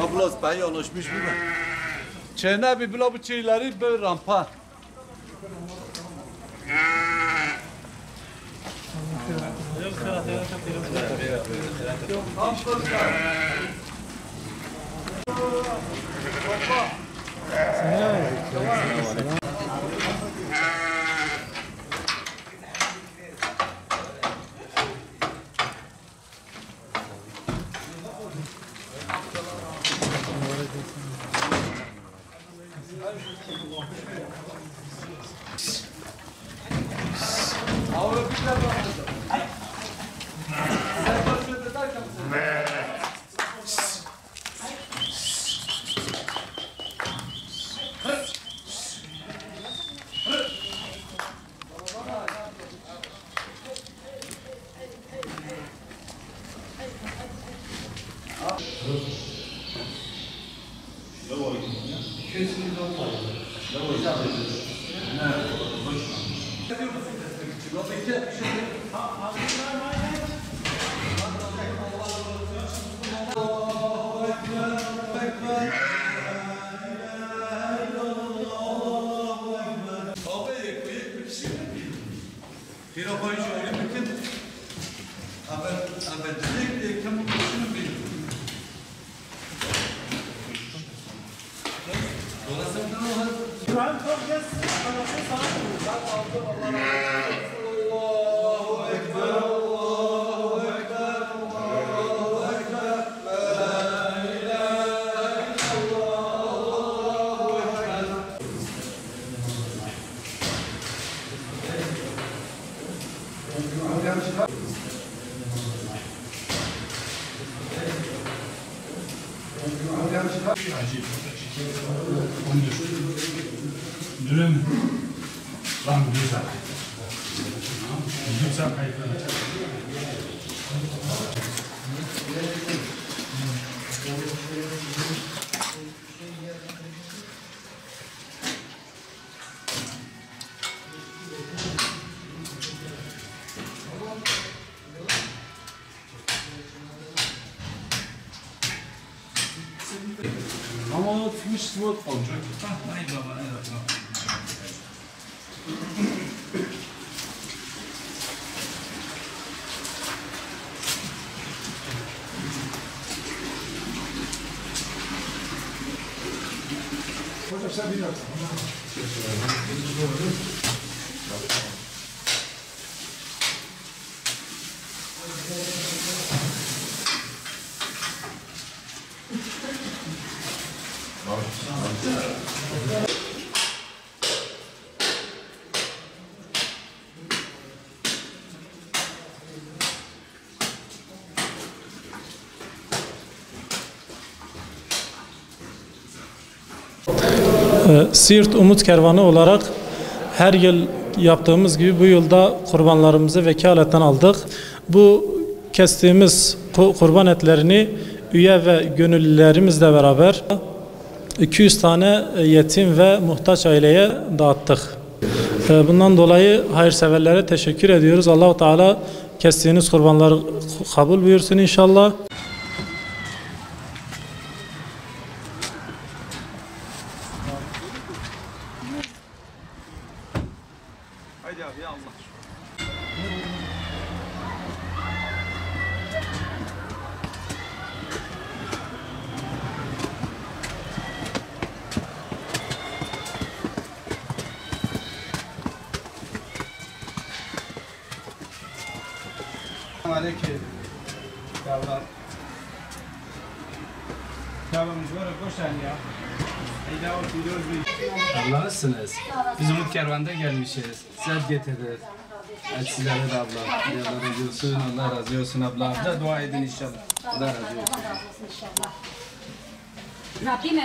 Ablas ben yanlışmış bu mu? Çene bir bula bu çeyleri böyle rampa. Dürüm. Lan güzel. Güzel kayıtlı. Ama o finish smooth olacak. Hayır baba, evet baba. Hocam sen bir dakika. Siirt Umut Kervanı olarak her yıl yaptığımız gibi bu yılda kurbanlarımızı vekaletten aldık. Bu kestiğimiz kurban etlerini üye ve gönüllülerimizle beraber 200 tane yetim ve muhtaç aileye dağıttık. Bundan dolayı hayırseverlere teşekkür ediyoruz. Allah-u Teala kestiğiniz kurbanları kabul buyursun inşallah. Haydi abi ya Allah. Aleyküm. Yavrum. Yavrum böyle boş ya. Allah'ısınız. Biz Umut Kervan'da gelmişiz. Set getirdik. Sizlere de abla. Allah razı olsun. Allah razı olsun abla. Abla dua edin inşallah. Allah razı olsun. Allah razı olsun inşallah. Rabbim